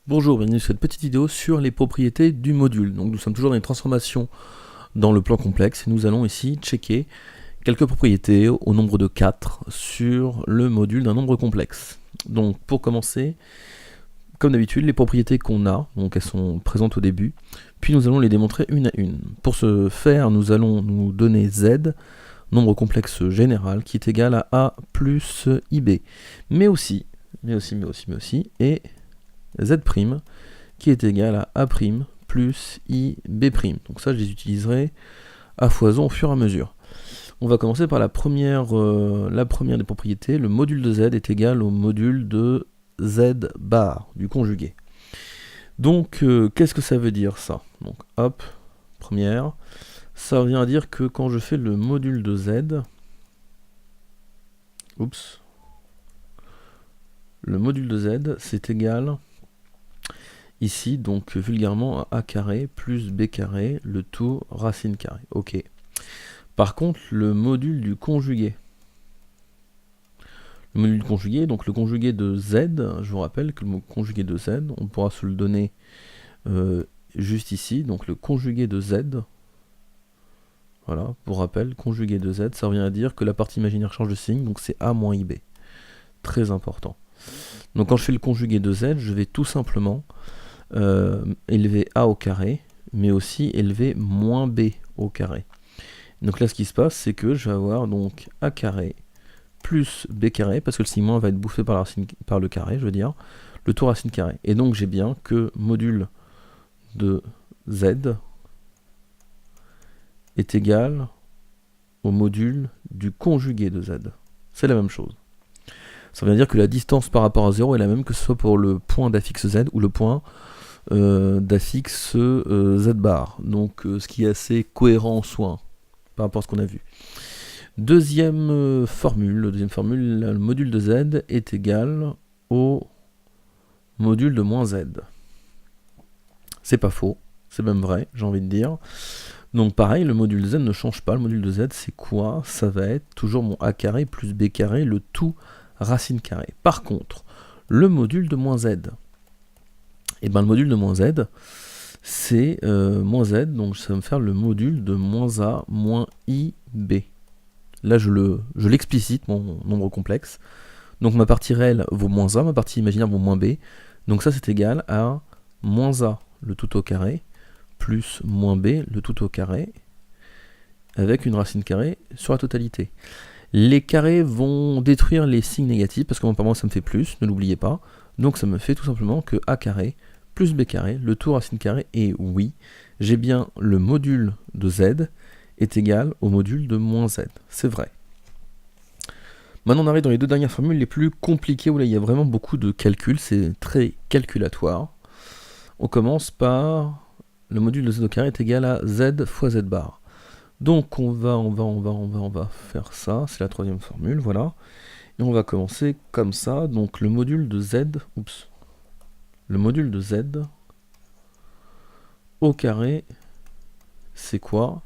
Bonjour, bienvenue sur cette petite vidéo sur les propriétés du module. Donc nous sommes toujours dans les transformations dans le plan complexe et nous allons ici checker quelques propriétés au nombre de 4 sur le module d'un nombre complexe. Donc pour commencer, comme d'habitude, les propriétés qu'on a, donc elles sont présentes au début, puis nous allons les démontrer une à une. Pour ce faire, nous allons nous donner z, nombre complexe général, qui est égal à a plus ib, mais aussi, et z' qui est égal à a' plus ib'. Donc ça, je les utiliserai à foison au fur et à mesure. On va commencer par la première des propriétés. Le module de z est égal au module de z bar, du conjugué. Donc, qu'est-ce que ça veut dire ça? Donc, hop, première. Ça vient à dire que quand je fais le module de z, le module de z, c'est égal ici, donc vulgairement, à a carré plus b carré, le tout racine carrée. Ok. Par contre, le module du conjugué. Le module du conjugué, donc le conjugué de z, je vous rappelle que le conjugué de z, on pourra se le donner juste ici, donc le conjugué de z. Voilà, pour rappel, conjugué de z, ça revient à dire que la partie imaginaire change de signe, donc c'est a moins ib. Très important. Donc quand je fais le conjugué de z, je vais tout simplement élever a au carré, mais aussi élever moins b au carré. Donc là, ce qui se passe, c'est que je vais avoir donc a carré plus b carré, parce que le signe moins va être bouffé par, par le carré, je veux dire, le tout racine carré. Et donc j'ai bien que module de z est égal au module du conjugué de z. C'est la même chose. Ça veut dire que la distance par rapport à 0 est la même que ce soit pour le point d'affixe z ou le point d'affixe z bar. Donc ce qui est assez cohérent en soi par rapport à ce qu'on a vu. Deuxième formule, le module de z est égal au module de moins z. C'est pas faux, c'est même vrai, j'ai envie de dire. Donc pareil, le module de z ne change pas. Le module de z, c'est quoi? Ça va être toujours mon a carré plus b carré, le tout racine carrée. Par contre, le module de moins z, et ben le module de moins z, c'est moins z, donc ça va me faire le module de moins a moins ib. Là, je l'explicite, mon nombre complexe. Donc ma partie réelle vaut moins a, ma partie imaginaire vaut moins b. Donc ça, c'est égal à moins a, le tout au carré, plus moins b, le tout au carré, avec une racine carrée sur la totalité. Les carrés vont détruire les signes négatifs, parce que par moi, ça me fait plus, ne l'oubliez pas. Donc ça me fait tout simplement que a carré plus b carré, le tout racine carrée, et oui, j'ai bien le module de z est égal au module de moins z. C'est vrai. Maintenant, on arrive dans les deux dernières formules les plus compliquées, où là, il y a vraiment beaucoup de calculs, c'est très calculatoire. On commence par le module de z au carré est égal à z fois z bar. Donc on va faire ça, c'est la troisième formule, voilà. Et on va commencer comme ça, donc le module de z, le module de z au carré, c'est quoi?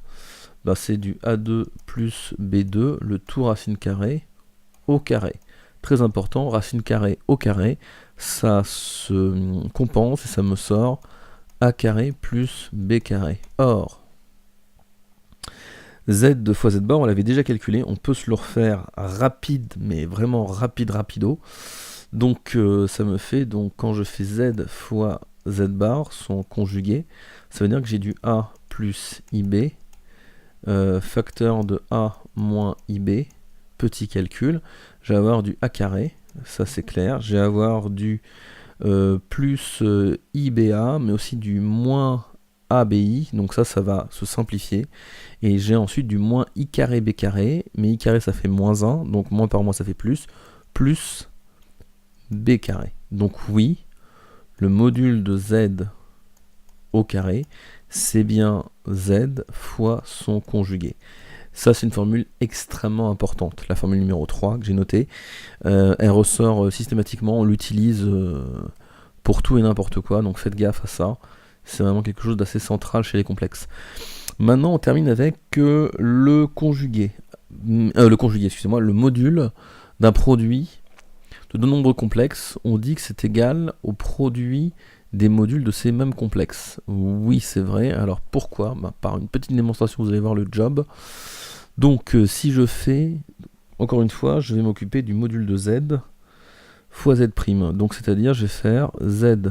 Bah, c'est du a2 plus b2, le tout racine carrée au carré. Très important, racine carrée au carré, ça se compense et ça me sort a carré plus b carré. Or, z fois z bar, on l'avait déjà calculé, on peut se le refaire rapide, mais vraiment rapido. Donc ça me fait, donc quand je fais z fois z bar, son conjugué, ça veut dire que j'ai du a plus ib, facteur de a moins ib, petit calcul, je vais avoir du a carré, ça c'est clair, je vais avoir du plus iba, mais aussi du moins abi, donc ça va se simplifier, et j'ai ensuite du moins i carré b carré, mais i carré ça fait moins 1, donc moins par moins ça fait plus b carré. Donc oui, le module de z au carré, c'est bien z fois son conjugué. Ça, c'est une formule extrêmement importante, la formule numéro 3 que j'ai notée. Elle ressort systématiquement, on l'utilise pour tout et n'importe quoi, donc faites gaffe à ça. C'est vraiment quelque chose d'assez central chez les complexes. Maintenant, on termine avec le conjugué. Le module d'un produit. de deux nombres complexes, on dit que c'est égal au produit des modules de ces mêmes complexes. Oui, c'est vrai. Alors pourquoi? Par une petite démonstration, vous allez voir le job. Donc si je fais, encore une fois, je vais m'occuper du module de z fois z'. Donc c'est-à-dire, je vais faire z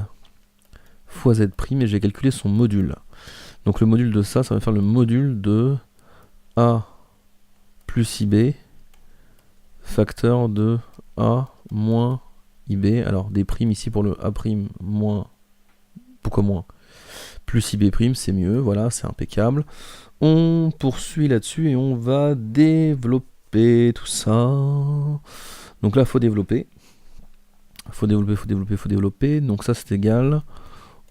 fois z' et j'ai calculé son module. Donc le module de ça va faire le module de a plus ib facteur de a moins ib. Alors des primes ici pour le a' moins, pourquoi moins, plus ib', c'est mieux, voilà, c'est impeccable. On poursuit là-dessus et on va développer tout ça. Donc là, faut développer. Faut développer. Donc ça, c'est égal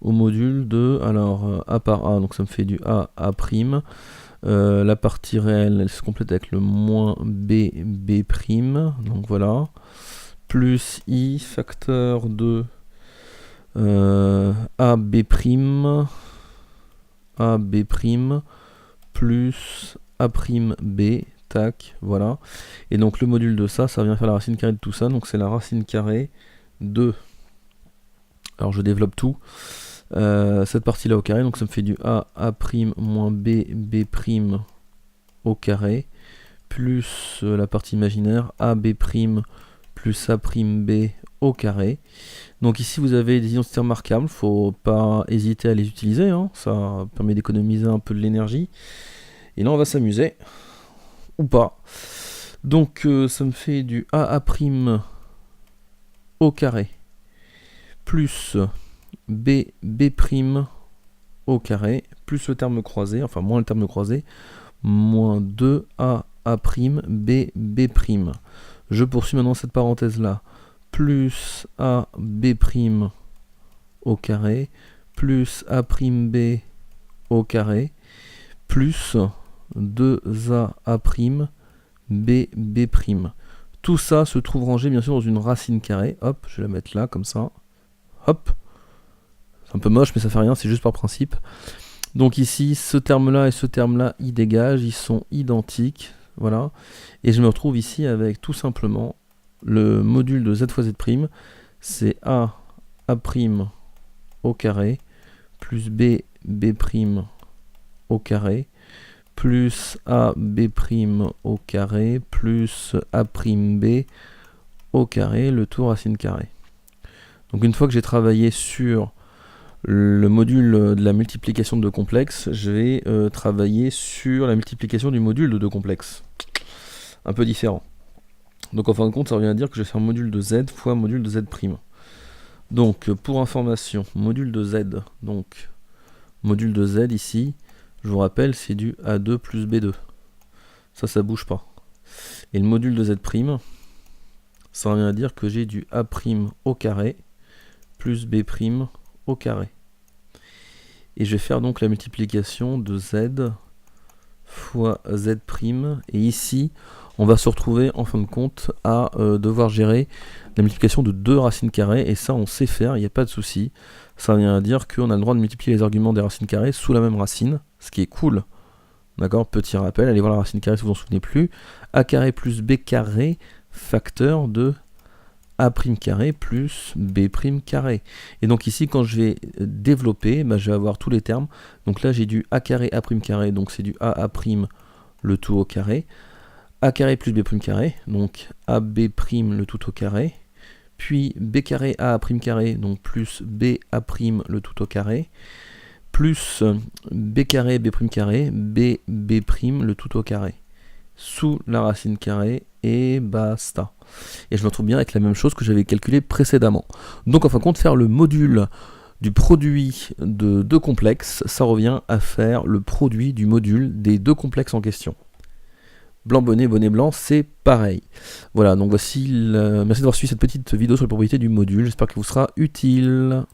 au module de, alors, a par a, donc ça me fait du a, a'. La partie réelle, elle se complète avec le moins b, b'. Donc voilà. Plus i facteur de a, b', plus a', b, tac, voilà. Et donc le module de ça vient faire la racine carrée de tout ça, donc c'est la racine carrée de... Alors je développe tout. Cette partie-là au carré, donc ça me fait du a, a' moins b, b' au carré, plus la partie imaginaire, a, b' plus a', b au carré. Donc ici vous avez des identités remarquables, faut pas hésiter à les utiliser, hein. Ça permet d'économiser un peu de l'énergie. Et là on va s'amuser, ou pas. Donc ça me fait du a' au carré, plus b, b' au carré, plus le terme croisé, enfin moins le terme croisé, moins 2a, a', b, b'. Je poursuis maintenant cette parenthèse-là, plus a, b' au carré, plus a', b au carré, plus 2a, a', b, b'. Tout ça se trouve rangé bien sûr dans une racine carrée. Hop, je vais la mettre là, comme ça. Hop. C'est un peu moche, mais ça fait rien, c'est juste par principe. Donc ici, ce terme-là et ce terme-là, ils dégagent, ils sont identiques. Voilà. Et je me retrouve ici avec tout simplement le module de z fois z', c'est a, a' au carré, plus b, b' au carré, plus a, b' au carré, plus a', b au carré, le tout racine carrée. Donc une fois que j'ai travaillé sur le module de la multiplication de deux complexes, je vais travailler sur la multiplication du module de deux complexes. Un peu différent. Donc en fin de compte, ça revient à dire que je vais faire module de z fois module de z'. Donc pour information, module de z, donc module de z ici, je vous rappelle, c'est du a2 plus b2. Ça bouge pas. Et le module de z', ça revient à dire que j'ai du a' au carré plus b' au carré. Et je vais faire donc la multiplication de z fois z'. Et ici, on va se retrouver en fin de compte à devoir gérer la multiplication de deux racines carrées. Et ça, on sait faire, il n'y a pas de souci. Ça vient à dire qu'on a le droit de multiplier les arguments des racines carrées sous la même racine, ce qui est cool. D'accord, petit rappel, allez voir la racine carrée si vous vous en souvenez plus. A carré plus b carré, facteur de a' carré plus b' carré. Et donc ici, quand je vais développer, je vais avoir tous les termes. Donc là, j'ai du a carré, a' carré, donc c'est du a' le tout au carré. A carré plus b' carré, donc ab' le tout au carré. Puis b carré, a' carré, donc plus b' le tout au carré. Plus b carré, b' carré, b' le tout au carré. Sous la racine carrée, et basta. Et je me retrouve bien avec la même chose que j'avais calculé précédemment. Donc en fin de compte, faire le module du produit de deux complexes, ça revient à faire le produit du module des deux complexes en question. Blanc bonnet, bonnet blanc, c'est pareil. Voilà, donc voici, merci d'avoir suivi cette petite vidéo sur les propriétés du module, j'espère qu'elle vous sera utile.